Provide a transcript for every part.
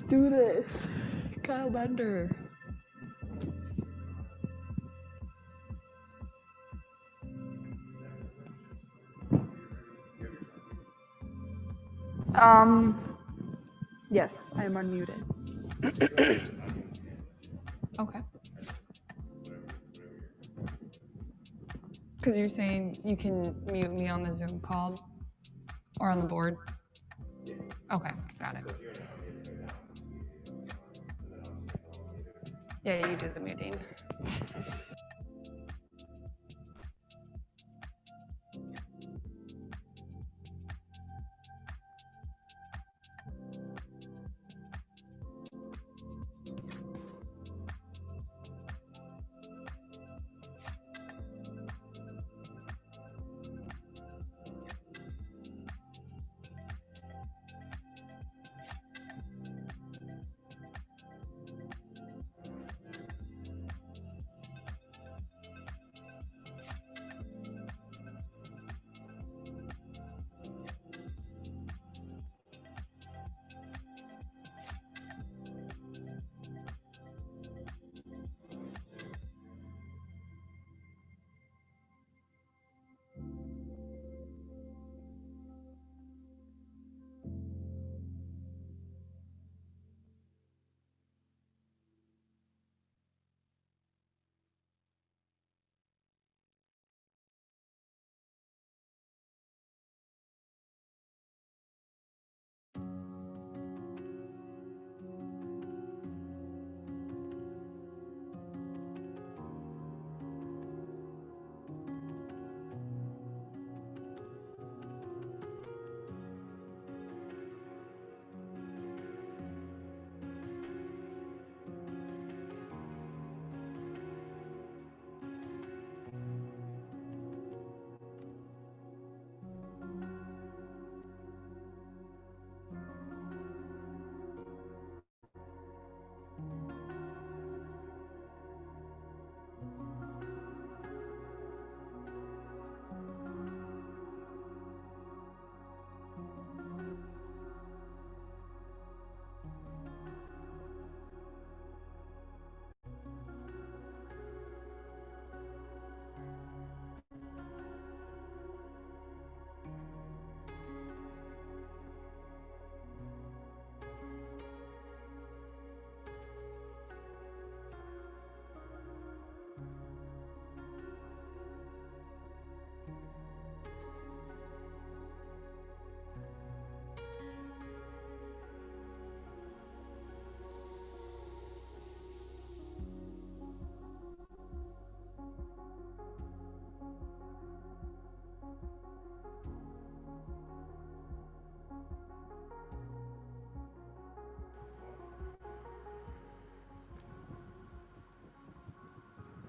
do this. Kyle Bender. Yes, I am unmuted. Okay. Because you're saying you can mute me on the Zoom call or on the board? Okay, got it. Yeah, you do the muting.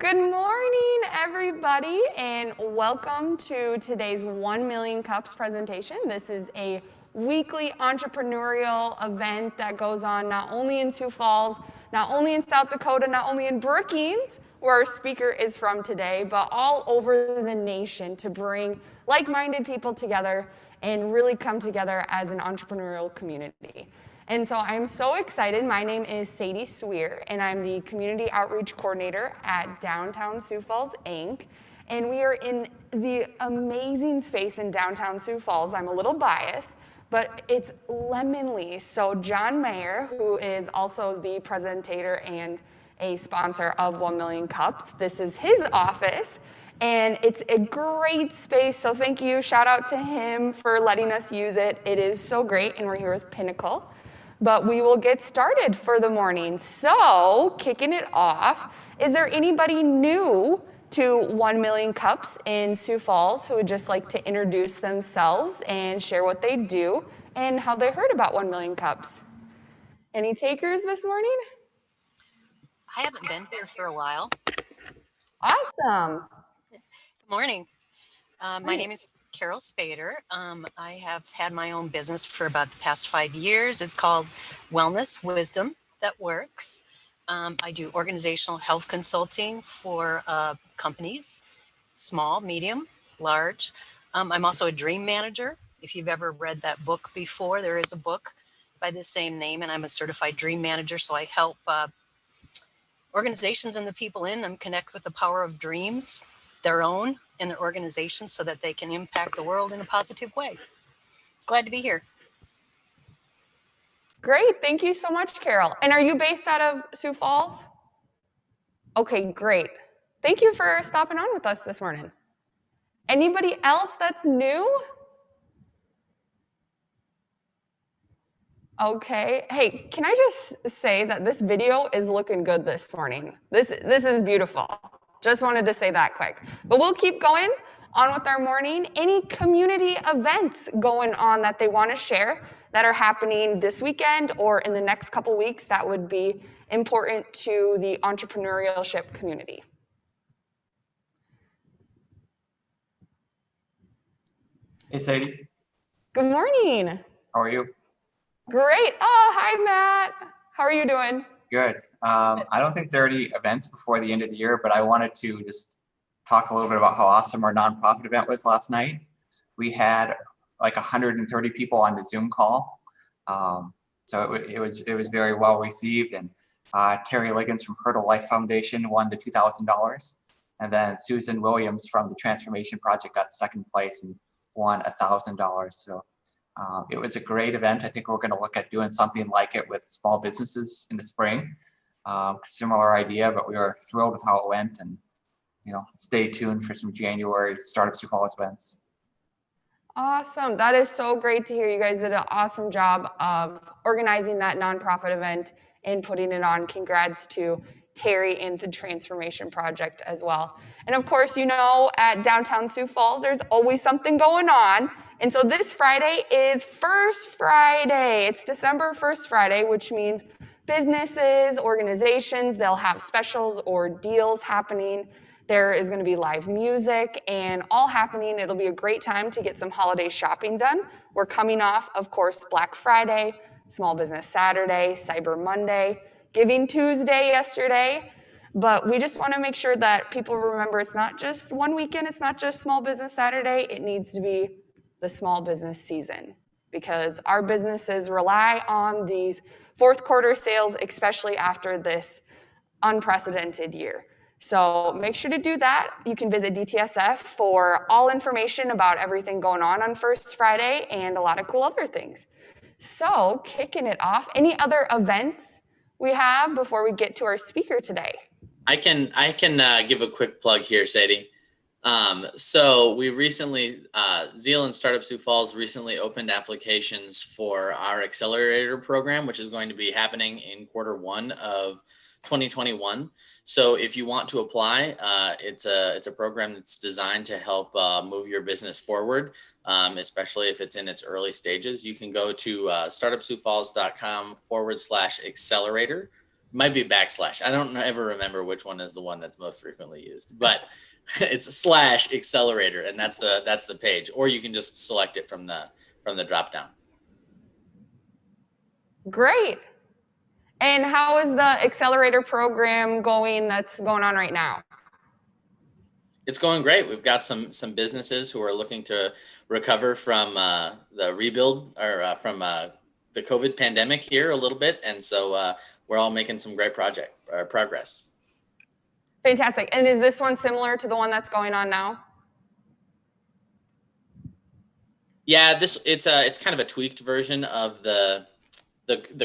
Good morning, everybody, and welcome to today's 1 Million Cups presentation. This is a weekly entrepreneurial event that goes on not only in Sioux Falls, not only in South Dakota, not only in Brookings, where our speaker is from today, but all over the nation to bring like-minded people together and really come together as an entrepreneurial community. And so I'm so excited. My name is Sadie Sweer, and I'm the Community Outreach Coordinator at Downtown Sioux Falls, Inc. And we are in the amazing space in Downtown Sioux Falls. I'm a little biased, but it's lemonly. So John Mayer, who is also the presentator and a sponsor of 1 Million Cups, this is his office. And it's a great space, so thank you. Shout out to him for letting us use it. It is so great, and we're here with Pinnacle. But we will get started for the morning. So, kicking it off, is there anybody new to 1 Million Cups in Sioux Falls who would just like to introduce themselves and share what they do and how they heard about 1 Million Cups? Any takers this morning? I haven't been here for a while. Awesome. Good morning. My name is Carol Spader. I have had my own business for about the past 5 years. It's called Wellness Wisdom That Works. I do organizational health consulting for companies, small, medium, large. I'm also a dream manager. If you've ever read that book before, there is a book by the same name, and I'm a certified dream manager. So I help organizations and the people in them connect with the power of dreams, their own and their organizations, so that they can impact the world in a positive way. Glad to be here. Great. Thank you so much, Carol. And are you based out of Sioux Falls? Okay, great. Thank you for stopping on with us this morning. Anybody else that's new? Okay. Hey, can I just say that this video is looking good this morning? This is beautiful. Just wanted to say that quick. But we'll keep going on with our morning. Any community events going on that they want to share that are happening this weekend or in the next couple weeks that would be important to the entrepreneurship community? Hey, Sadie. Good morning. How are you? Great. Oh, hi, Matt. How are you doing? Good. I don't think there are any events before the end of the year, but I wanted to just talk a little bit about how awesome our nonprofit event was last night. We had like 130 people on the Zoom call. So it was very well received. And Terry Liggins from Hurdle Life Foundation won the $2,000. And then Susan Williams from the Transformation Project got second place and won $1,000. So it was a great event. I think we're going to look at doing something like it with small businesses in the spring. Similar idea, but we were thrilled with how it went, and stay tuned for some January Startup Sioux Falls events. Awesome. That is so great to hear. You guys did an awesome job of organizing that nonprofit event and putting it on. Congrats to Terry and the Transformation Project as well. And of course, at Downtown Sioux Falls, there's always something going on. And so this Friday is First Friday. It's December 1st Friday, which means businesses, organizations, they'll have specials or deals happening. There is going to be live music and all happening. It'll be a great time to get some holiday shopping done. We're coming off, of course, Black Friday, Small Business Saturday, Cyber Monday, Giving Tuesday yesterday. But we just want to make sure that people remember it's not just one weekend, it's not just Small Business Saturday, it needs to be the small business season, because our businesses rely on these fourth quarter sales, especially after this unprecedented year. So make sure to do that. You can visit DTSF for all information about everything going on First Friday and a lot of cool other things. So kicking it off, any other events we have before we get to our speaker today? I can give a quick plug here, Sadie. So we recently, Zeal and Startup Sioux Falls recently opened applications for our accelerator program, which is going to be happening in Q1 of 2021. So if you want to apply, it's a program that's designed to help move your business forward, especially if it's in its early stages. You can go to startupsiouxfalls.com/accelerator. Might be backslash. I don't ever remember which one is the one that's most frequently used, but it's /accelerator, and that's the page. Or you can just select it from the drop down. Great. And how is the accelerator program going that's going on right now? It's going great. We've got some businesses who are looking to recover from the rebuild or from the COVID pandemic here a little bit, and so we're all making some great progress. Fantastic. And is this one similar to the one that's going on now? Yeah, it's kind of a tweaked version of the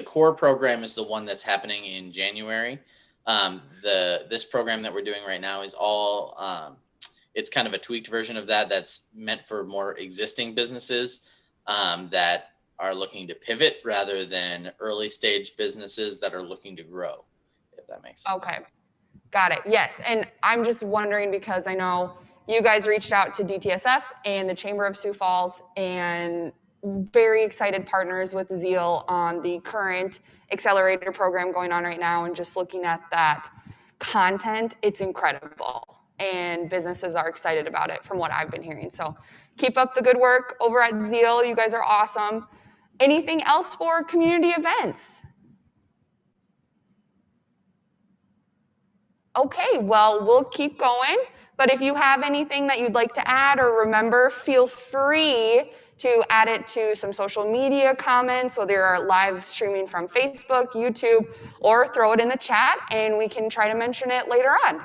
core program is the one that's happening in January. This program that we're doing right now is all it's kind of a tweaked version of that's meant for more existing businesses that are looking to pivot rather than early stage businesses that are looking to grow, if that makes sense. Okay, got it. Yes, and I'm just wondering because I know you guys reached out to DTSF and the Chamber of Sioux Falls and very excited partners with Zeal on the current accelerator program going on right now, and just looking at that content, it's incredible. And businesses are excited about it from what I've been hearing. So keep up the good work over at Zeal. You guys are awesome. Anything else for community events? Okay, well, we'll keep going. But if you have anything that you'd like to add or remember, feel free to add it to some social media comments, whether you're live streaming from Facebook, YouTube, or throw it in the chat and we can try to mention it later on.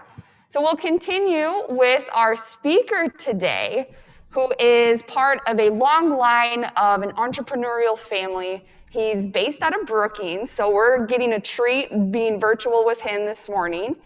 So we'll continue with our speaker today, who is part of a long line of an entrepreneurial family. He's based out of Brookings, so we're getting a treat being virtual with him this morning.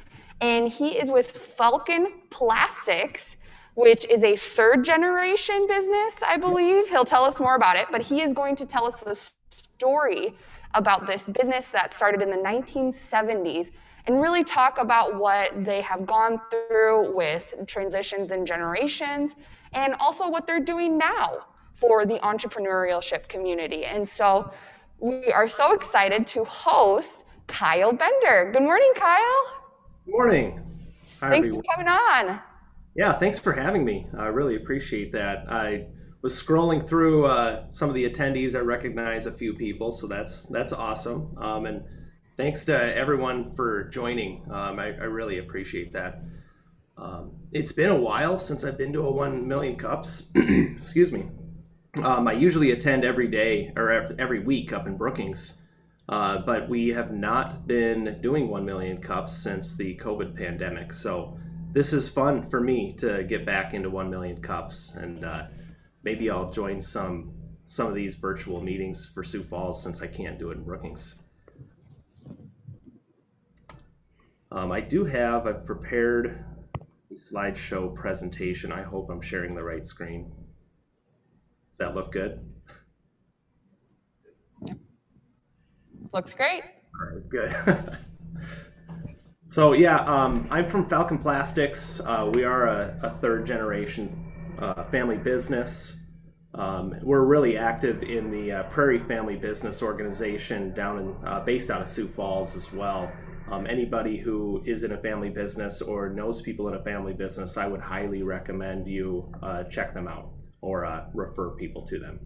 And he is with Falcon Plastics, which is a third generation business, I believe. He'll tell us more about it, but he is going to tell us the story about this business that started in the 1970s and really talk about what they have gone through with transitions and generations, and also what they're doing now for the entrepreneurship community. And so we are so excited to host Kyle Bender. Good morning, Kyle. Good morning. Hi, Thanks everyone. for coming on. Yeah, thanks for having me. I really appreciate that. I was scrolling through some of the attendees. I recognize a few people, so that's awesome. And thanks to everyone for joining. I really appreciate that. It's been a while since I've been to a 1 million cups. Excuse me. I usually attend every day or every week up in Brookings, but we have not been doing 1 million cups since the COVID pandemic. So this is fun for me to get back into 1 million cups, and maybe I'll join some of these virtual meetings for Sioux Falls since I can't do it in Brookings. I've prepared a slideshow presentation. I hope I'm sharing the right screen. Does that look good? Looks great. All right, good. So yeah, I'm from Falcon Plastics. We are a third generation family business. We're really active in the Prairie Family Business Organization down in based out of Sioux Falls as well. Anybody who is in a family business or knows people in a family business, I would highly recommend you check them out or refer people to them.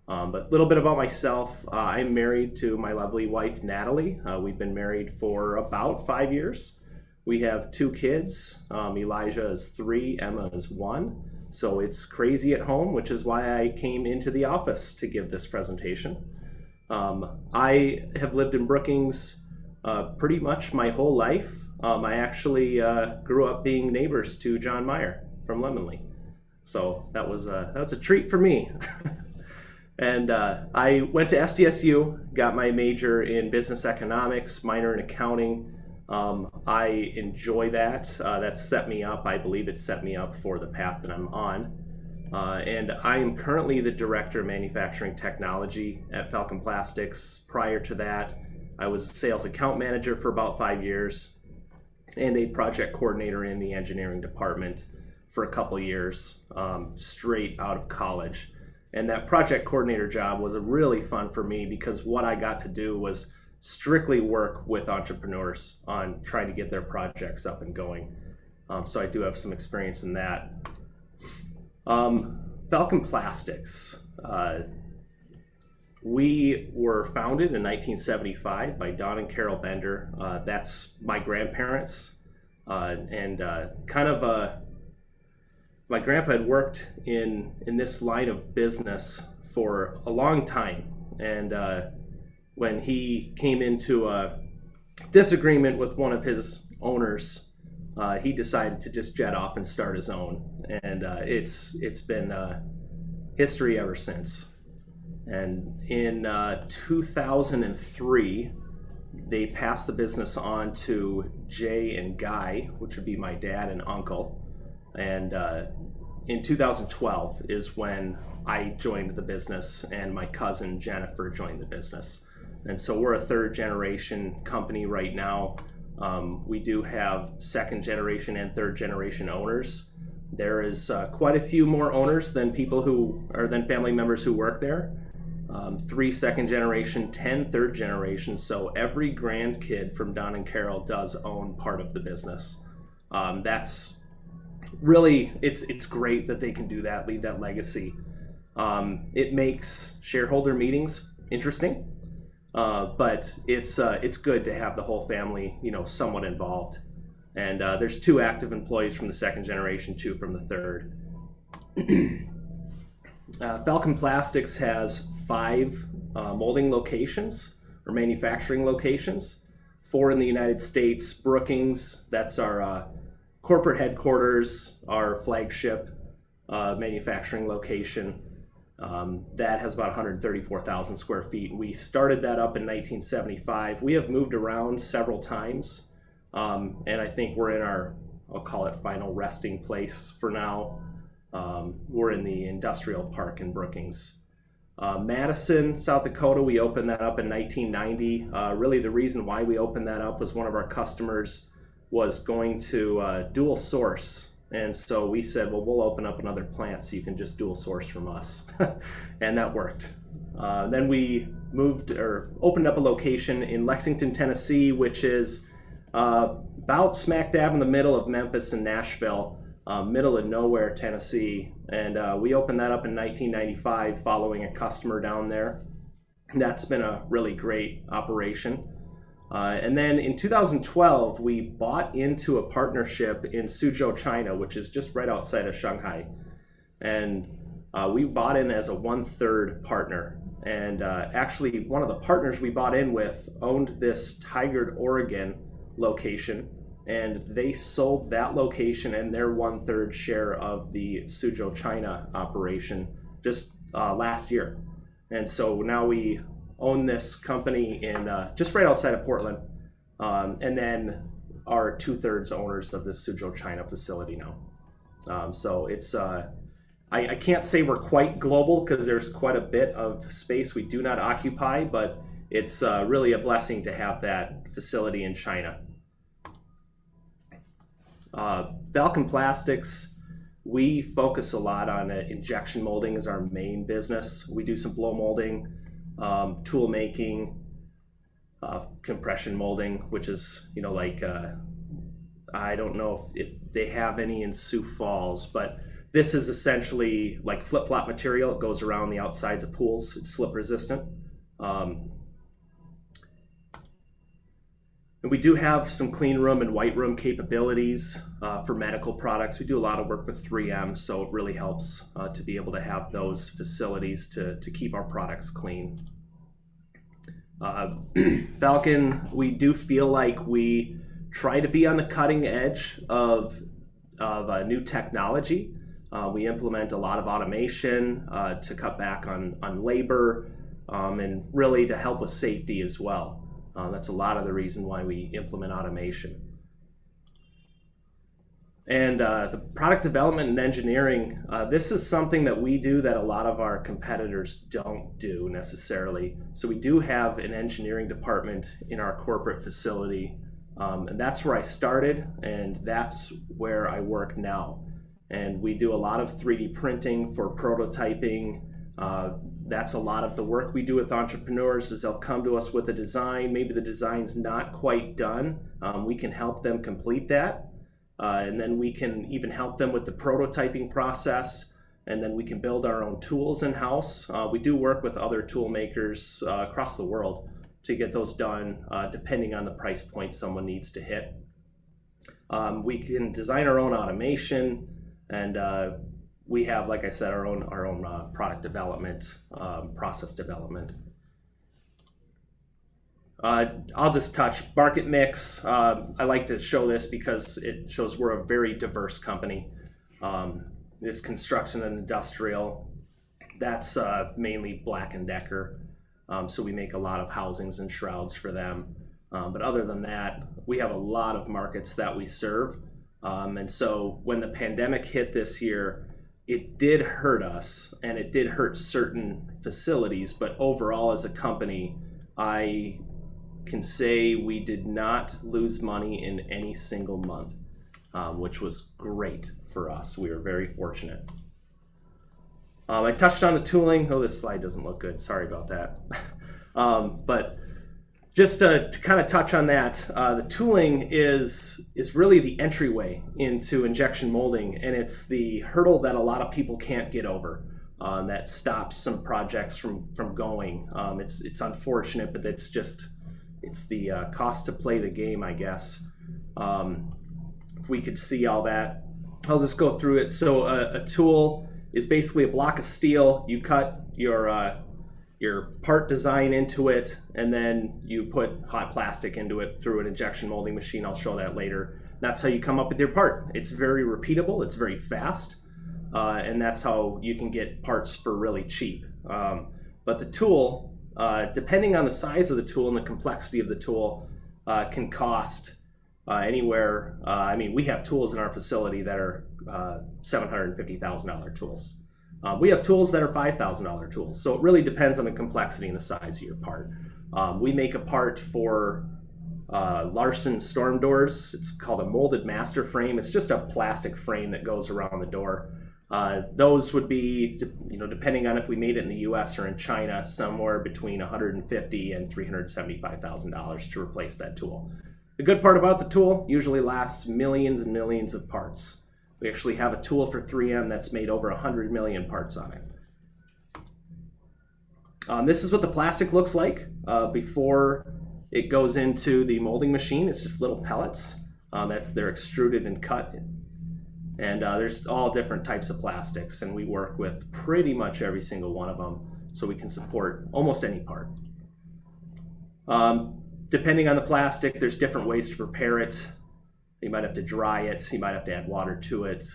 But a little bit about myself. I'm married to my lovely wife, Natalie. We've been married for about 5 years. We have 2 kids. Elijah is 3, Emma is 1. So it's crazy at home, which is why I came into the office to give this presentation. I have lived in Brookings pretty much my whole life. I actually grew up being neighbors to John Meyer from Lemonly. So that was a treat for me. And I went to SDSU, got my major in business economics, minor in accounting. I enjoy that. That's set me up. I believe it set me up for the path that I'm on. And I am currently the Director of Manufacturing Technology at Falcon Plastics. Prior to that, I was a sales account manager for about 5 years and a project coordinator in the engineering department for a couple years, straight out of college. And that project coordinator job was really fun for me because what I got to do was strictly work with entrepreneurs on trying to get their projects up and going. So I do have some experience in that. Falcon Plastics. We were founded in 1975 by Don and Carol Bender. That's my grandparents. My grandpa had worked in this line of business for a long time. And when he came into a disagreement with one of his owners, he decided to just jet off and start his own. And it's been history ever since. And in 2003, they passed the business on to Jay and Guy, which would be my dad and uncle. And in 2012 is when I joined the business and my cousin Jennifer joined the business. And so we're a third generation company right now. We do have second generation and third generation owners. There is quite a few more owners than than family members who work there. 3 second generation, 10 third generation. So every grandkid from Don and Carol does own part of the business. That's really, it's great that they can do that, leave that legacy. It makes shareholder meetings interesting, but it's good to have the whole family, somewhat involved. And there's 2 active employees from the second generation, 2 from the third. Falcon Plastics has 5 molding locations or manufacturing locations, 4 in the United States. Brookings, that's our corporate headquarters, our flagship manufacturing location. That has about 134,000 square feet. We started that up in 1975. We have moved around several times, and I think we're in our, I'll call it, final resting place for now. We're in the industrial park in Brookings. Madison, South Dakota, we opened that up in 1990. Really the reason why we opened that up was one of our customers was going to dual source. And so we said, well, we'll open up another plant so you can just dual source from us. And that worked. Then we opened up a location in Lexington, Tennessee, which is about smack dab in the middle of Memphis and Nashville, middle of nowhere, Tennessee. And we opened that up in 1995 following a customer down there. And that's been a really great operation. And then in 2012, we bought into a partnership in Suzhou, China, which is just right outside of Shanghai. And we bought in as a 1/3 partner. And actually, one of the partners we bought in with owned this Tigard, Oregon location. And they sold that location and their 1/3 share of the Suzhou, China operation just last year. And so now we own this company in just right outside of Portland, and then are 2/3 owners of this Suzhou, China facility now. So it's I can't say we're quite global because there's quite a bit of space we do not occupy, but it's really a blessing to have that facility in China. Falcon Plastics, we focus a lot on injection molding as our main business. We do some blow molding, tool making, compression molding, which is, like, I don't know if they have any in Sioux Falls, but this is essentially like flip-flop material. It goes around the outsides of pools. It's slip resistant. And we do have some clean room and white room capabilities for medical products. We do a lot of work with 3M, so it really helps to be able to have those facilities to keep our products clean. Falcon, we do feel like we try to be on the cutting edge of new technology. We implement a lot of automation to cut back on labor and really to help with safety as well. That's a lot of the reason why we implement automation. And the product development and engineering, this is something that we do that a lot of our competitors don't do necessarily. So we do have an engineering department in our corporate facility, and that's where I started, and that's where I work now. And we do a lot of 3D printing for prototyping. That's a lot of the work we do with entrepreneurs is they'll come to us with a design. Maybe the design's not quite done. We can help them complete that. And then we can even help them with the prototyping process. And then we can build our own tools in-house. We do work with other tool makers across the world to get those done, depending on the price point someone needs to hit. We can design our own automation, and we have, like I said, our own product development, process development. I'll just touch market mix. I like to show this because it shows we're a very diverse company. This construction and industrial, that's mainly Black & Decker. So we make a lot of housings and shrouds for them. But other than that, we have a lot of markets that we serve. And so when the pandemic hit this year, it did hurt us and it did hurt certain facilities, but overall as a company, I can say we did not lose money in any single month, which was great for us. We were very fortunate. I touched on the tooling. Oh, this slide doesn't look good. Sorry about that. But just to kind of touch on that, the tooling is really the entryway into injection molding, and it's the hurdle that a lot of people can't get over that stops some projects from going. It's unfortunate, but it's the cost to play the game, I guess. If we could see all that, I'll just go through it. So a tool is basically a block of steel. You cut your part design into it, and then you put hot plastic into it through an injection molding machine. I'll show that later. That's how you come up with your part. It's very repeatable, it's very fast, and that's how you can get parts for really cheap. But the tool, depending on the size of the tool and the complexity of the tool, can cost anywhere. I mean, we have tools in our facility that are $750,000 tools. We have tools that are $5,000 tools. So it really depends on the complexity and the size of your part. We make a part for Larson storm doors. It's called a molded master frame. It's just a plastic frame that goes around the door. Those would be, depending on if we made it in the US or in China, somewhere between $150,000 and $375,000 to replace that tool. The good part about the tool, usually lasts millions and millions of parts. We actually have a tool for 3M that's made over 100 million parts on it. This is what the plastic looks like before it goes into the molding machine. It's just little pellets. They're extruded and cut. And there's all different types of plastics, and we work with pretty much every single one of them, so we can support almost any part. Depending on the plastic, there's different ways to prepare it. You might have to dry it, you might have to add water to it.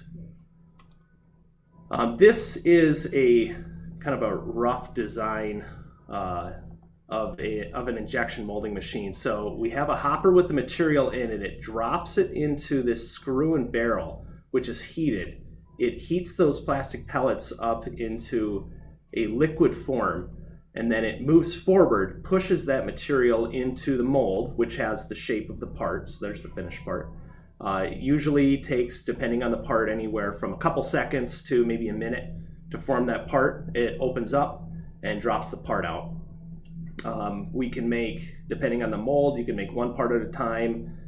This is a kind of a rough design of an injection molding machine. So we have a hopper with the material in it. It drops it into this screw and barrel, which is heated. It heats those plastic pellets up into a liquid form, and then it moves forward, pushes that material into the mold, which has the shape of the part. So there's the finished part. It usually takes, depending on the part, anywhere from a couple seconds to maybe a minute to form that part. It opens up and drops the part out. We can make, depending on the mold, you can make one part at a time.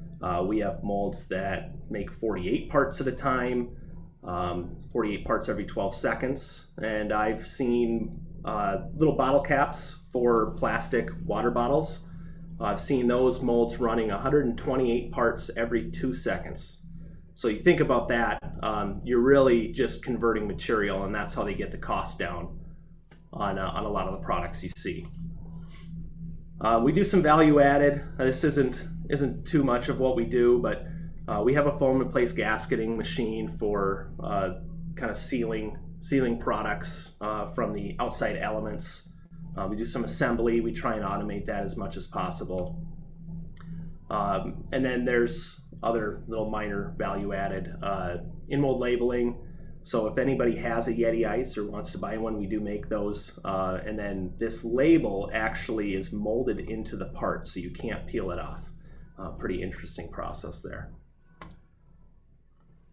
We have molds that make 48 parts at a time, 48 parts every 12 seconds. And I've seen little bottle caps for plastic water bottles. I've seen those molds running 128 parts every 2 seconds. So you think about that, you're really just converting material, and that's how they get the cost down on a lot of the products you see. We do some value added. This isn't too much of what we do, but we have a foam in place gasketing machine for kind of sealing products from the outside elements. We do some assembly. We try and automate that as much as possible. And then there's other little minor value added in-mold labeling. So if anybody has a Yeti Ice or wants to buy one, we do make those. And then this label actually is molded into the part, so you can't peel it off. Pretty interesting process there.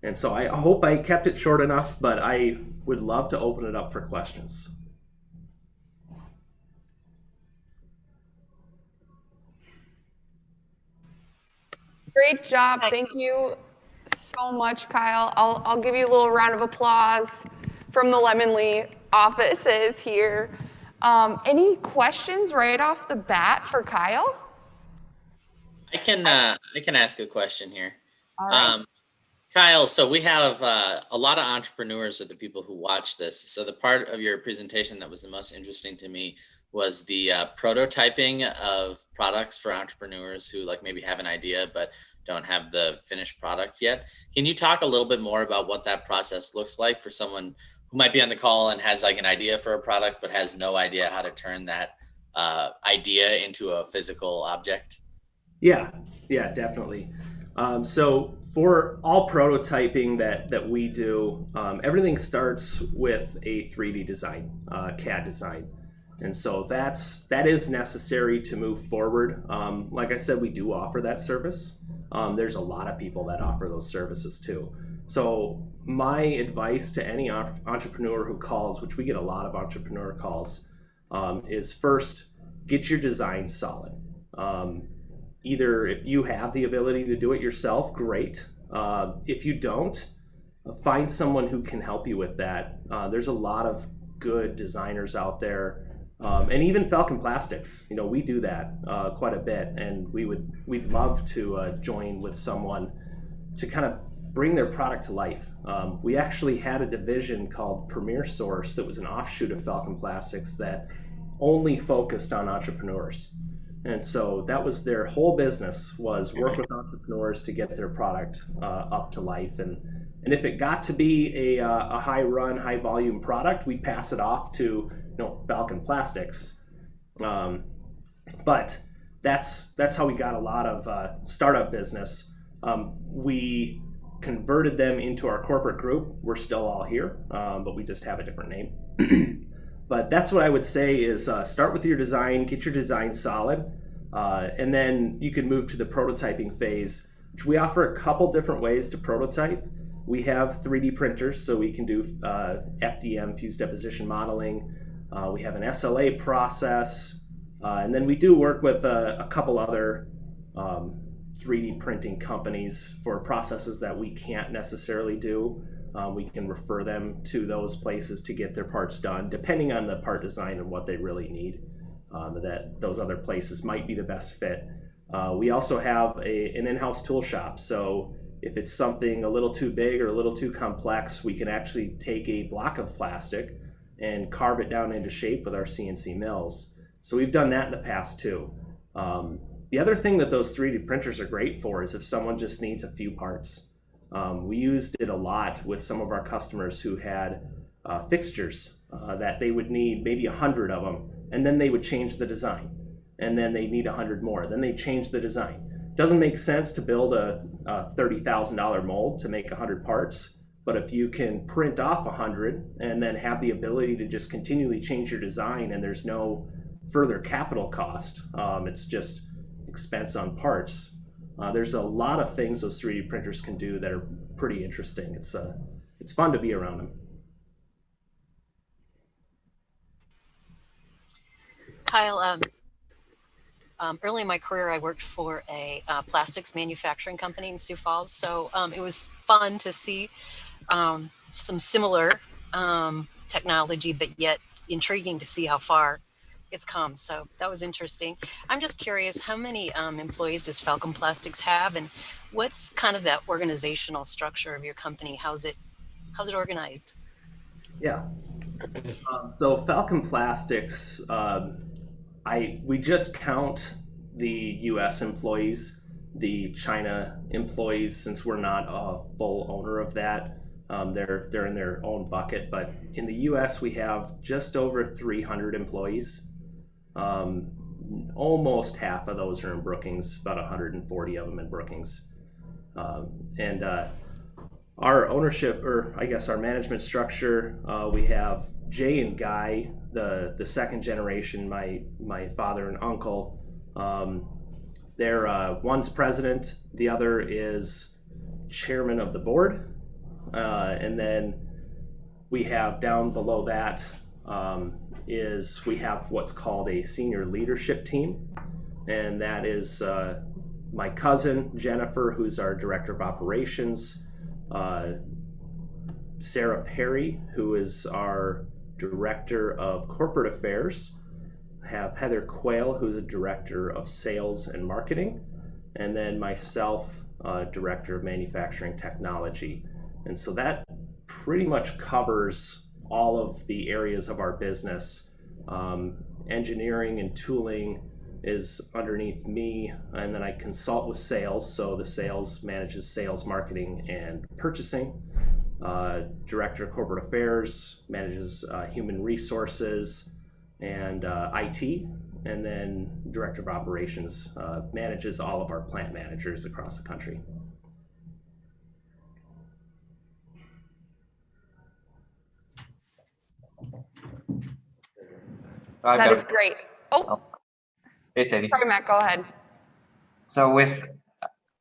And so I hope I kept it short enough, but I would love to open it up for questions. Great job. Thank you so much, Kyle. I'll give you a little round of applause from the Lemonly offices here. Any questions right off the bat for Kyle? I can ask a question here. All right. Kyle, so we have a lot of entrepreneurs are the people who watch this. So the part of your presentation that was the most interesting to me was the prototyping of products for entrepreneurs who like maybe have an idea but don't have the finished product yet. Can you talk a little bit more about what that process looks like for someone who might be on the call and has like an idea for a product but has no idea how to turn that idea into a physical object? Yeah, definitely. So for all prototyping that we do, everything starts with a 3D design, CAD design. And so that is necessary to move forward. Like I said, we do offer that service. There's a lot of people that offer those services too. So my advice to any entrepreneur who calls, which we get a lot of entrepreneur calls, is first, get your design solid. Either if you have the ability to do it yourself, great. If you don't, find someone who can help you with that. There's a lot of good designers out there. And even Falcon Plastics, we do that quite a bit, and we'd love to join with someone to kind of bring their product to life. We actually had a division called Premier Source that was an offshoot of Falcon Plastics that only focused on entrepreneurs. And so that was their whole business, was work with entrepreneurs to get their product up to life. And if it got to be a high run, high volume product, we'd pass it off to Falcon Plastics. But that's how we got a lot of startup business. We converted them into our corporate group. We're still all here, but we just have a different name. But that's what I would say is start with your design, get your design solid, and then you can move to the prototyping phase, which we offer a couple different ways to prototype. We have 3D printers, so we can do FDM, fused deposition modeling. We have an SLA process, and then we do work with a couple other 3D printing companies for processes that we can't necessarily do. We can refer them to those places to get their parts done, depending on the part design and what they really need. That those other places might be the best fit. We also have an in-house tool shop. So if it's something a little too big or a little too complex, we can actually take a block of plastic and carve it down into shape with our CNC mills. So we've done that in the past too. The other thing that those 3D printers are great for is if someone just needs a few parts. We used it a lot with some of our customers who had fixtures that they would need maybe 100 of them, and then they would change the design, and then they need 100 more, then they change the design. Doesn't make sense to build a $30,000 mold to make 100 parts, but if you can print off 100 and then have the ability to just continually change your design and there's no further capital cost, it's just expense on parts. There's a lot of things those 3D printers can do that are pretty interesting. It's fun to be around them. Kyle, early in my career, I worked for a plastics manufacturing company in Sioux Falls. So it was fun to see some similar technology, but yet intriguing to see how far it's come. So that was interesting. I'm just curious, how many employees does Falcon Plastics have, and what's kind of that organizational structure of your company? How's it organized? Yeah. So Falcon Plastics, we just count the U.S. employees. The China employees, since we're not a full owner of that, they're in their own bucket. But in the U.S., we have just over 300 employees. Almost half of those are in Brookings, about 140 of them in Brookings. And our ownership, or I guess our management structure, we have Jay and Guy, the second generation, my father and uncle. They're one's president, the other is chairman of the board, and then we have down below that we have what's called a senior leadership team, and that is my cousin Jennifer, who's our director of operations, Sarah Perry, who is our director of corporate affairs, have Heather Quayle, who's a director of sales and marketing, and then myself, director of manufacturing technology. And so that pretty much covers all of the areas of our business. Engineering and tooling is underneath me, and then I consult with sales. So the sales manages sales, marketing, and purchasing. Director of corporate affairs manages human resources and IT, and then director of operations manages all of our plant managers across the country. That is great. Oh, Hey, Sadie. sorry, Matt, go ahead. So with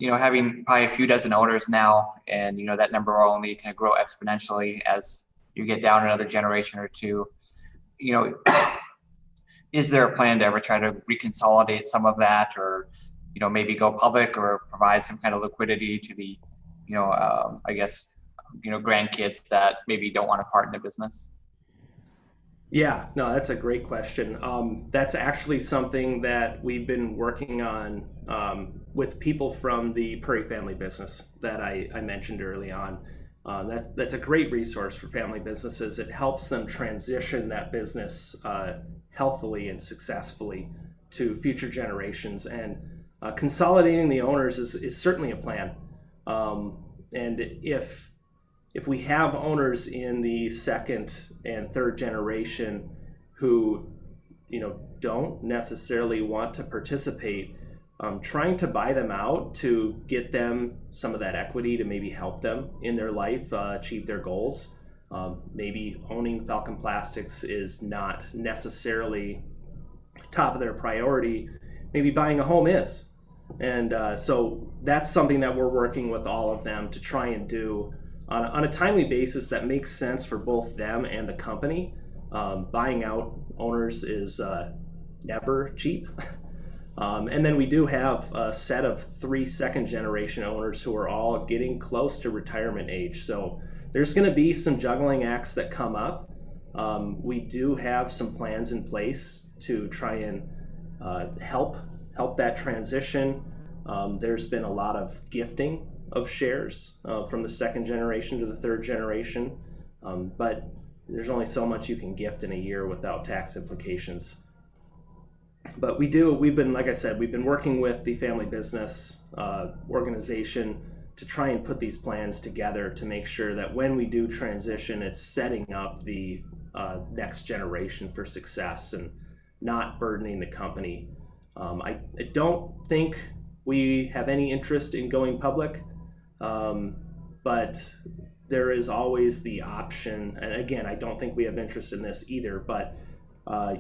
having probably a few dozen owners now, and that number will only kind of grow exponentially as you get down another generation or two, is there a plan to ever try to reconsolidate some of that, or maybe go public, or provide some kind of liquidity to the grandkids that maybe don't want to part in the business? Yeah, no, that's a great question. That's actually something that we've been working on with people from the Prairie family business that I mentioned early on. That's a great resource for family businesses. It helps them transition that business healthily and successfully to future generations. And consolidating the owners is certainly a plan. And if we have owners in the second and third generation who, don't necessarily want to participate, trying to buy them out to get them some of that equity to maybe help them in their life achieve their goals. Maybe owning Falcon Plastics is not necessarily top of their priority. Maybe buying a home is. And so that's something that we're working with all of them to try and do on a timely basis that makes sense for both them and the company. Buying out owners is never cheap. And then we do have a set of 3 second generation owners who are all getting close to retirement age. So there's going to be some juggling acts that come up. We do have some plans in place to try and help that transition. There's been a lot of gifting of shares from the second generation to the third generation, but there's only so much you can gift in a year without tax implications. But we've been, like I said, we've been working with the family business organization to try and put these plans together to make sure that when we do transition, it's setting up the next generation for success and not burdening the company. I don't think we have any interest in going public, but there is always the option, and again, I don't think we have interest in this either, but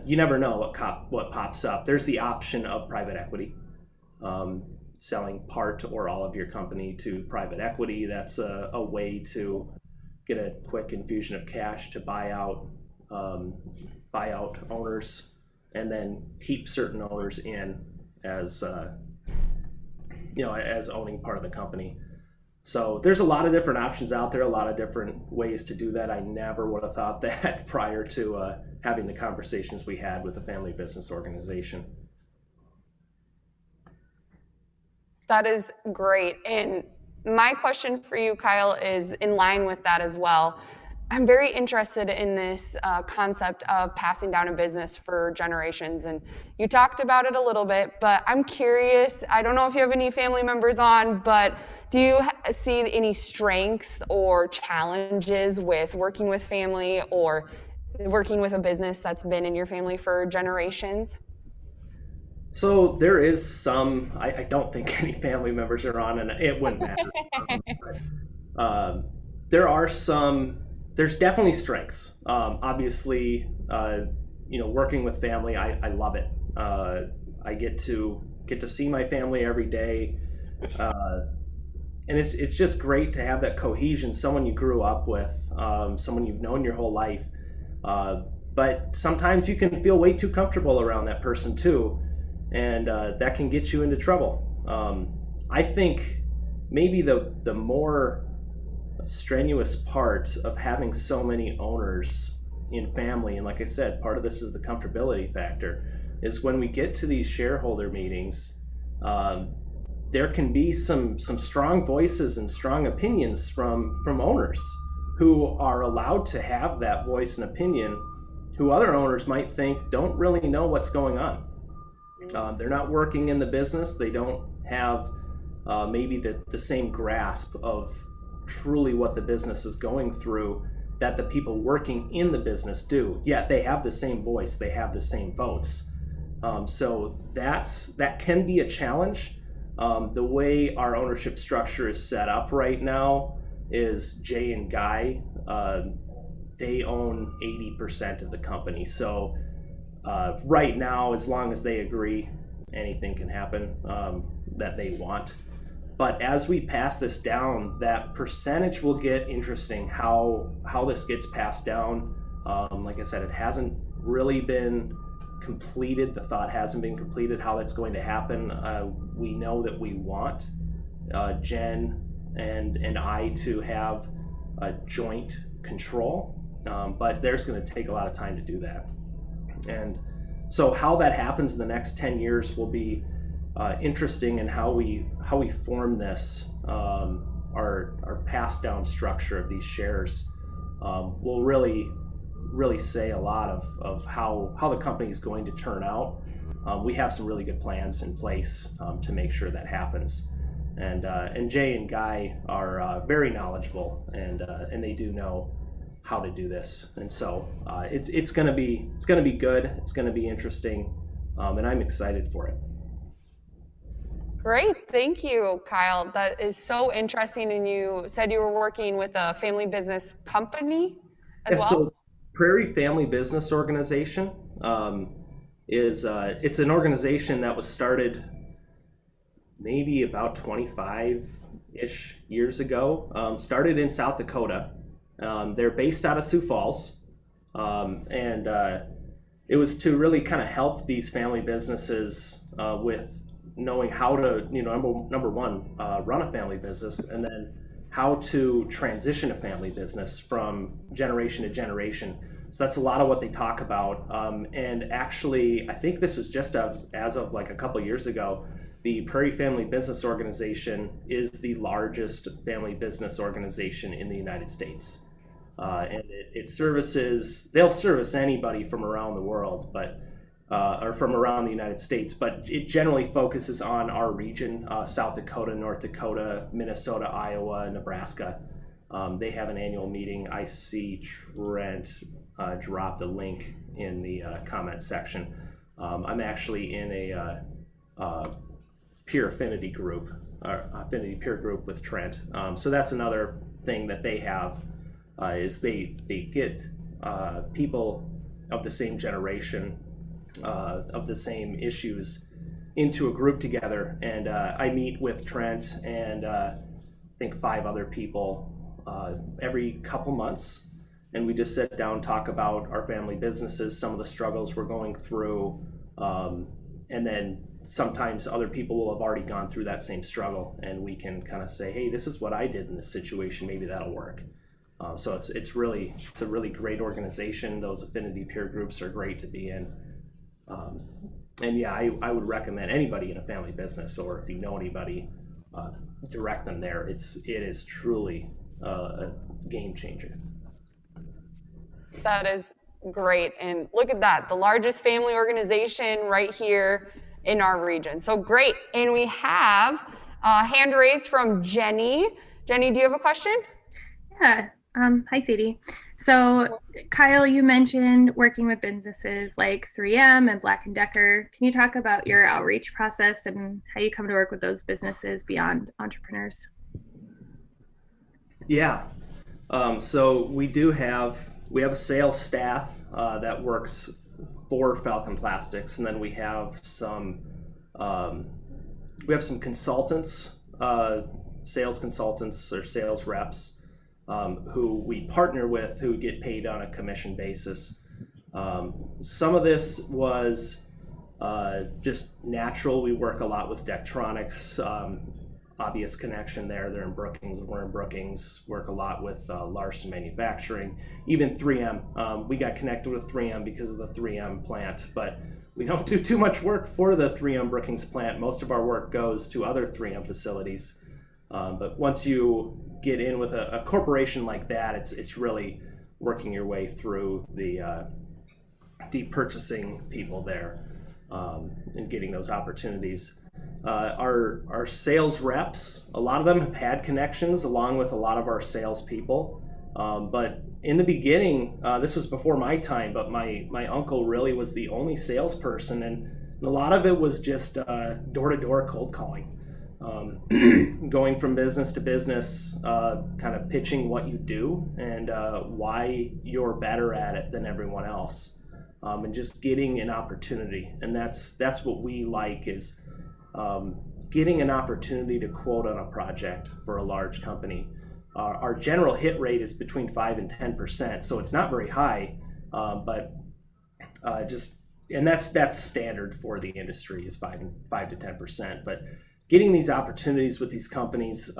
you never know what pops up. There's the option of private equity, selling part or all of your company to private equity. That's a way to get a quick infusion of cash to buy out owners, and then keep certain owners in as as owning part of the company. So there's a lot of different options out there, a lot of different ways to do that. I never would have thought that prior to having the conversations we had with the family business organization. That is great. And my question for you, Kyle, is in line with that as well. I'm very interested in this concept of passing down a business for generations. And you talked about it a little bit, but I'm curious, I don't know if you have any family members on, but do you see any strengths or challenges with working with family or working with a business that's been in your family for generations? So there is some, I don't think any family members are on, and it wouldn't matter. There's definitely strengths. Obviously, working with family, I love it. I get to see my family every day, and it's just great to have that cohesion. Someone you grew up with, someone you've known your whole life. But sometimes you can feel way too comfortable around that person too, and that can get you into trouble. I think maybe the more strenuous part of having so many owners in family, and like I said, part of this is the comfortability factor, is when we get to these shareholder meetings, there can be some strong voices and strong opinions from owners who are allowed to have that voice and opinion, who other owners might think don't really know what's going on. They're not working in the business. They don't have maybe the same grasp of truly what the business is going through that the people working in the business do. Yet they have the same voice, they have the same votes. So that can be a challenge. The way our ownership structure is set up right now is Jay and Guy, they own 80% of the company. So right now, as long as they agree, anything can happen that they want. But as we pass this down, that percentage will get interesting, how this gets passed down. Like I said, it hasn't really been completed. The thought hasn't been completed how that's going to happen. We know that we want Jen and I to have a joint control. but there's going to take a lot of time to do that. And so how that happens in the next 10 years will be interesting, in how we form this, our pass down structure of these shares will really say a lot of how the company is going to turn out. We have some really good plans in place to make sure that happens. And Jay and Guy are very knowledgeable, and they do know how to do this. And so it's going to be good. It's going to be interesting, and I'm excited for it. Great, thank you, Kyle. That is so interesting. And you said you were working with a family business company as well? So Prairie Family Business Organization it's an organization that was started maybe about 25-ish years ago. Started in South Dakota. They're based out of Sioux Falls, and it was to really kind of help these family businesses with knowing how to, number one, run a family business, and then how to transition a family business from generation to generation. So that's a lot of what they talk about. And actually, I think this is just as of like a couple of years ago, the Prairie Family Business Organization is the largest family business organization in the United States. And they'll service anybody from around the world, or from around the United States, but it generally focuses on our region, South Dakota, North Dakota, Minnesota, Iowa, Nebraska. They have an annual meeting. I see Trent dropped a link in the comment section. I'm actually in a peer affinity group, or affinity peer group with Trent. So that's another thing that they have, is they get people of the same generation, of the same issues, into a group together. And I meet with Trent and I think 5 other people every couple months, and we just sit down, talk about our family businesses, some of the struggles we're going through, and then sometimes other people will have already gone through that same struggle, and we can kind of say, hey, this is what I did in this situation, maybe that'll work. So it's a really great organization. Those affinity peer groups are great to be in. And yeah, I would recommend anybody in a family business, or if you know anybody, direct them there. It is truly a game changer. That is great. And look at that, the largest family organization right here in our region. So great. And we have a hand raised from Jenny. Jenny, do you have a question? Yeah. Hi, Sadie. So Kyle, you mentioned working with businesses like 3M and Black & Decker. Can you talk about your outreach process and how you come to work with those businesses beyond entrepreneurs? Yeah. So we have a sales staff that works for Falcon Plastics, and then we have some consultants, sales consultants or sales reps, who we partner with, who get paid on a commission basis. Some of this was just natural. We work a lot with Daktronics, obvious connection there. They're in Brookings, we're in Brookings. Work a lot with Larson Manufacturing, even 3M. We got connected with 3M because of the 3M plant, but we don't do too much work for the 3M Brookings plant. Most of our work goes to other 3M facilities. But once you get in with a corporation like that, it's really working your way through the purchasing people there, and getting those opportunities. Our sales reps, a lot of them have had connections along with a lot of our salespeople. But in the beginning, this was before my time, but my uncle really was the only salesperson, and a lot of it was just door-to-door cold calling. Going from business to business, kind of pitching what you do and why you're better at it than everyone else, and just getting an opportunity. And that's what we like, is getting an opportunity to quote on a project for a large company. Our general hit rate is between 5 and 10%, so it's not very high, but that's standard for the industry, is 5 to 10%. But getting these opportunities with these companies,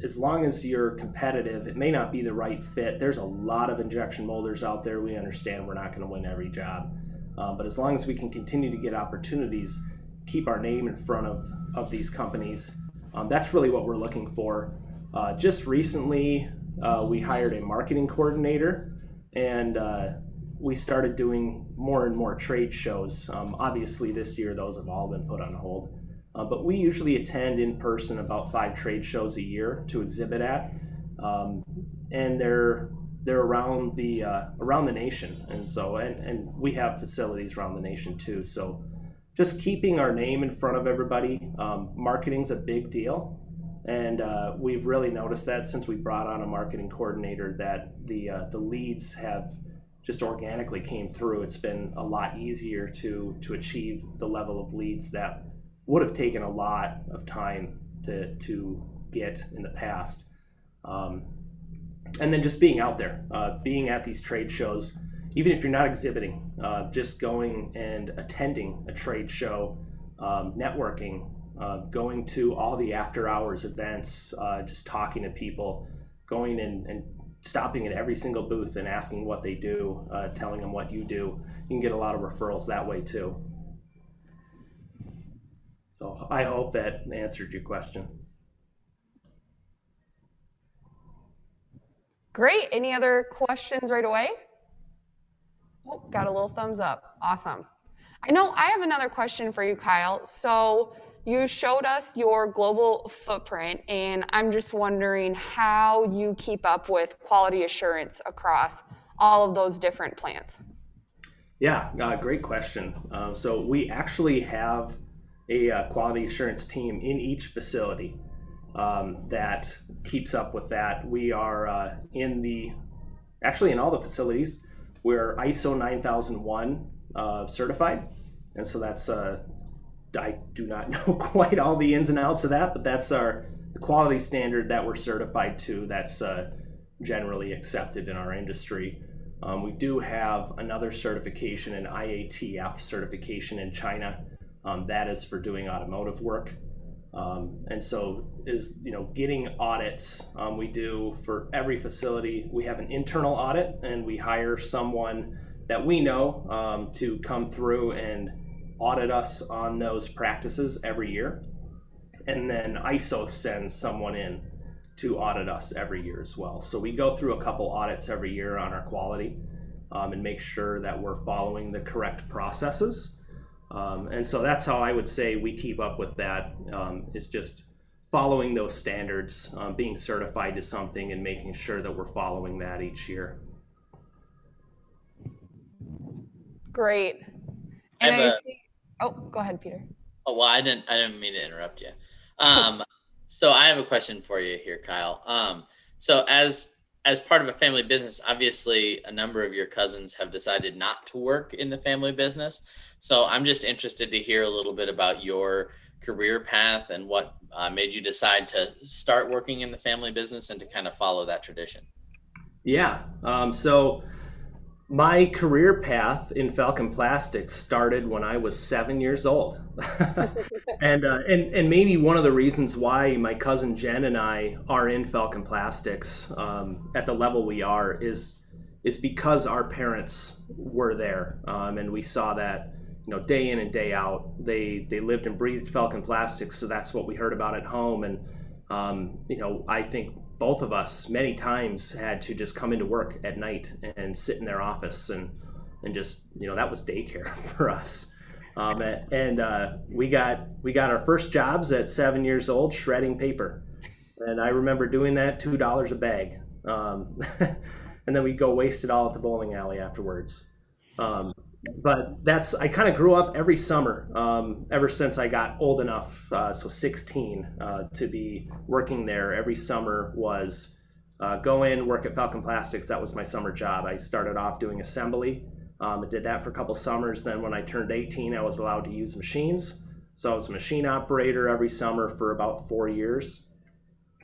as long as you're competitive, it may not be the right fit. There's a lot of injection molders out there. We understand we're not going to win every job. But as long as we can continue to get opportunities, keep our name in front of these companies, that's really what we're looking for. Just recently, we hired a marketing coordinator, and we started doing more and more trade shows. Obviously, this year, those have all been put on hold. But we usually attend in person about 5 trade shows a year to exhibit at, and they're around the nation, and we have facilities around the nation too. So just keeping our name in front of everybody. Marketing's a big deal, and we've really noticed that since we brought on a marketing coordinator, that the leads have just organically came through. It's been a lot easier to achieve the level of leads that would have taken a lot of time to get in the past. And then just being out there, being at these trade shows, even if you're not exhibiting, just going and attending a trade show, networking, going to all the after hours events, just talking to people, going and stopping at every single booth and asking what they do, telling them what you do. You can get a lot of referrals that way too. So I hope that answered your question. Great. Any other questions right away? Oh, got a little thumbs up. Awesome. I know I have another question for you, Kyle. So you showed us your global footprint, and I'm just wondering how you keep up with quality assurance across all of those different plants. Yeah, great question. So we actually have a quality assurance team in each facility that keeps up with that. We are actually in all the facilities, we're ISO 9001 certified. And so that's, I do not know quite all the ins and outs of that, but that's the quality standard that we're certified to, that's generally accepted in our industry. We do have another certification, an IATF certification in China. That is for doing automotive work. And so getting audits, we do for every facility. We have an internal audit, and we hire someone that we know to come through and audit us on those practices every year. And then ISO sends someone in to audit us every year as well. So we go through a couple audits every year on our quality and make sure that we're following the correct processes. And so that's how I would say we keep up with that, is just following those standards, being certified to something and making sure that we're following that each year. Great. And oh, go ahead, Peter. Oh, well, I didn't mean to interrupt you. So I have a question for you here, Kyle. So as part of a family business, obviously a number of your cousins have decided not to work in the family business. So I'm just interested to hear a little bit about your career path and what made you decide to start working in the family business and to kind of follow that tradition. Yeah. So my career path in Falcon Plastics started when I was 7 years old. and maybe one of the reasons why my cousin Jen and I are in Falcon Plastics at the level we are is because our parents were there, and we saw that day in and day out. They lived and breathed Falcon Plastics, so that's what we heard about at home. And I think both of us many times had to just come into work at night and sit in their office and just that was daycare for us. We got our first jobs at 7 years old shredding paper, and I remember doing that $2 a bag, and then we'd go waste it all at the bowling alley afterwards. But I kind of grew up every summer ever since I got old enough, so 16, to be working there. Every summer was go in, work at Falcon Plastics. That was my summer job. I started off doing assembly. I did that for a couple summers. Then when I turned 18, I was allowed to use machines. So I was a machine operator every summer for about 4 years.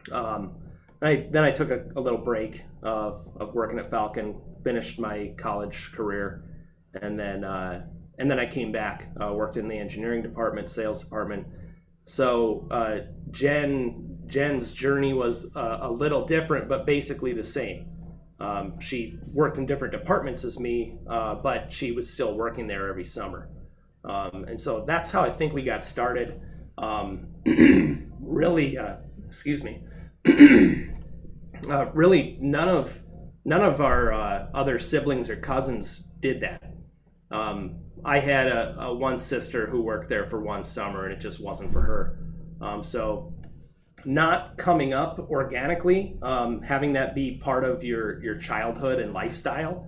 Then I took a little break of working at Falcon, finished my college career. And then I came back, worked in the engineering department, sales department, So Jen's journey was a little different, but basically the same. She worked in different departments as me, but she was still working there every summer. And so that's how I think we got started. Really, excuse me. Really, none of our other siblings or cousins did that. I had a one sister who worked there for one summer, and it just wasn't for her. So not coming up organically, having that be part of your childhood and lifestyle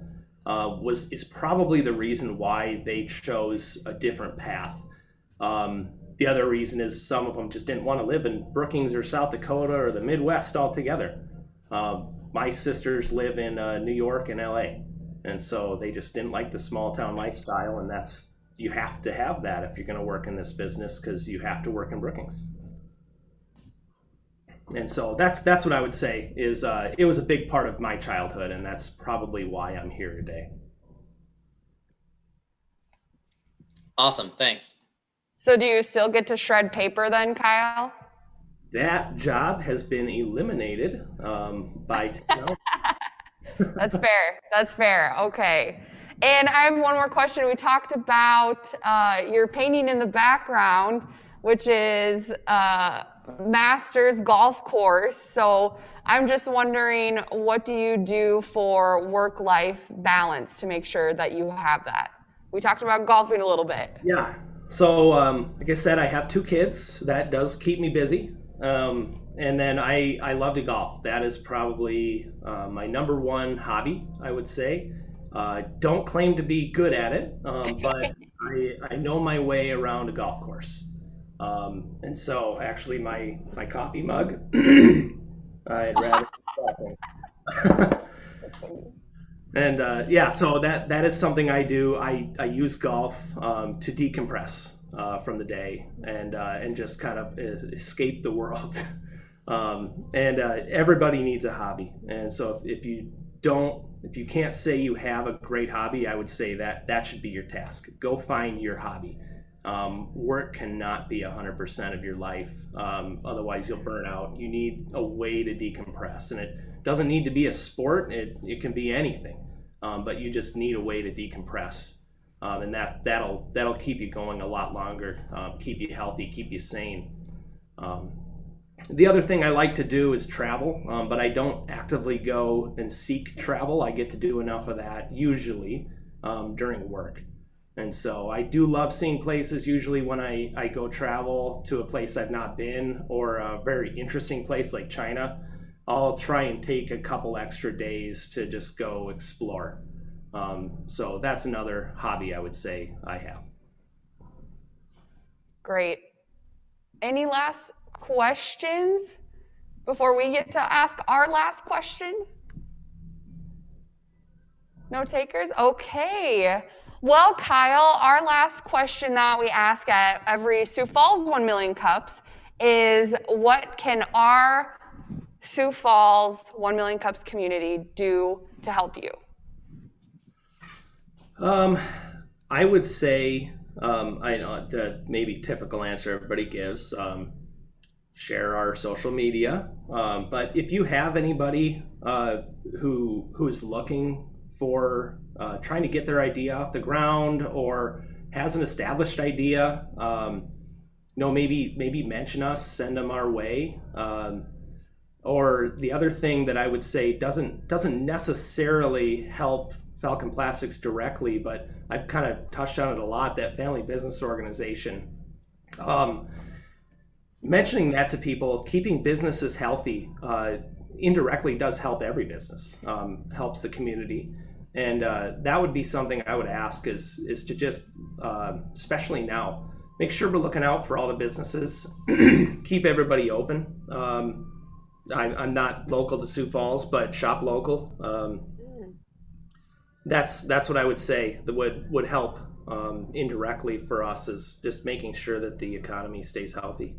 is probably the reason why they chose a different path. The other reason is some of them just didn't want to live in Brookings or South Dakota or the Midwest altogether. My sisters live in New York and LA, and so they just didn't like the small town lifestyle, and you have to have that if you're going to work in this business, because you have to work in Brookings. And so that's what I would say is it was a big part of my childhood, and that's probably why I'm here today. Awesome, thanks. So do you still get to shred paper then, Kyle? That job has been eliminated by technology. That's fair. That's fair. Okay. And I have one more question. We talked about your painting in the background, which is Masters golf course. So I'm just wondering, what do you do for work-life balance to make sure that you have that? We talked about golfing a little bit. Yeah. So like I said, I have 2 kids. That does keep me busy. And then I love to golf. That is probably my number one hobby, I would say. Don't claim to be good at it, but I know my way around a golf course. And so actually my coffee mug, I'd rather and yeah, so that is something I do. I use golf to decompress from the day and just kind of escape the world. And everybody needs a hobby. And so if you can't say you have a great hobby, I would say that should be your task. Go find your hobby. Work cannot be 100% of your life. Otherwise you'll burn out. You need a way to decompress, and it doesn't need to be a sport. It can be anything, but you just need a way to decompress. And that'll keep you going a lot longer, keep you healthy, keep you sane. The other thing I like to do is travel, but I don't actively go and seek travel. I get to do enough of that usually during work. And so I do love seeing places. Usually when I go travel to a place I've not been, or a very interesting place like China, I'll try and take a couple extra days to just go explore. So that's another hobby I would say I have. Great. Any last questions before we get to ask our last question? No takers? Okay. Well, Kyle, our last question that we ask at every Sioux Falls 1 Million Cups is, what can our Sioux Falls 1 Million Cups community do to help you? I would say, I know the maybe typical answer everybody gives, share our social media. But if you have anybody who's looking for trying to get their idea off the ground, or has an established idea, maybe mention us, send them our way. Or the other thing that I would say doesn't necessarily help Falcon Plastics directly, but I've kind of touched on it a lot, that family business organization. Mentioning that to people, keeping businesses healthy indirectly does help every business, helps the community. And that would be something I would ask is to just, especially now, make sure we're looking out for all the businesses, keep everybody open. I'm not local to Sioux Falls, but shop local. That's what I would say that would help indirectly for us, is just making sure that the economy stays healthy.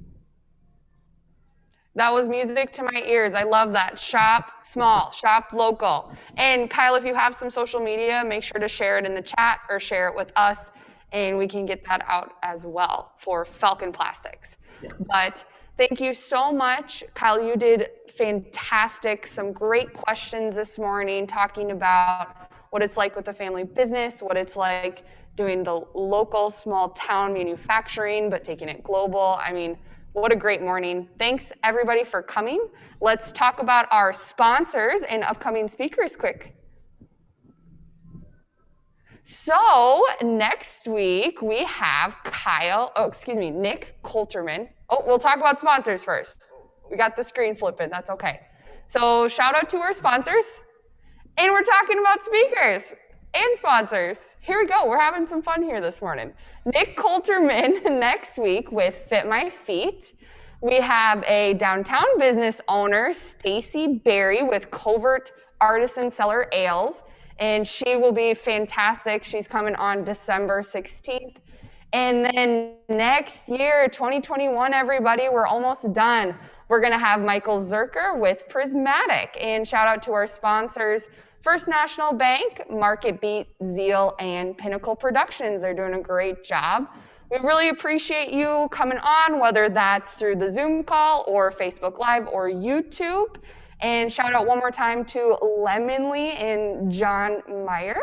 That was music to my ears. I love that. Shop small, shop local. And Kyle, if you have some social media, make sure to share it in the chat or share it with us and we can get that out as well for Falcon Plastics. Yes. But thank you so much. Kyle, you did fantastic. Some great questions this morning talking about what it's like with the family business, what it's like doing the local small town manufacturing, but taking it global. I mean, what a great morning. Thanks everybody for coming. Let's talk about our sponsors and upcoming speakers quick. So next week we have Nick Coulterman. Oh, we'll talk about sponsors first. We got the screen flipping, that's okay. So shout out to our sponsors. And we're talking about speakers and sponsors. Here we go, we're having some fun here this morning. Nick Coulterman next week with Fit My Feet. We have a downtown business owner, Stacy Berry with Covert Artisan Cellar Ales. And she will be fantastic. She's coming on December 16th. And then next year, 2021, everybody, we're almost done. We're gonna have Michael Zerker with Prismatic. And shout out to our sponsors, First National Bank, Market Beat, Zeal, and Pinnacle Productions. They're doing a great job. We really appreciate you coming on, whether that's through the Zoom call or Facebook Live or YouTube. And shout out one more time to Lemonly and John Meyer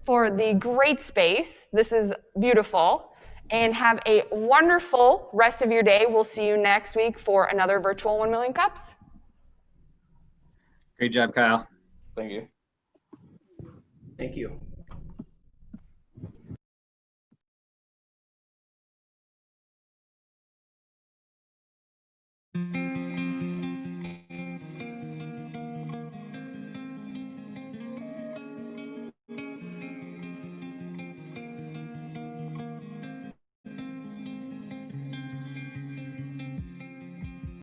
for the great space. This is beautiful. And have a wonderful rest of your day. We'll see you next week for another virtual 1 Million Cups. Great job, Kyle. Thank you. Thank you.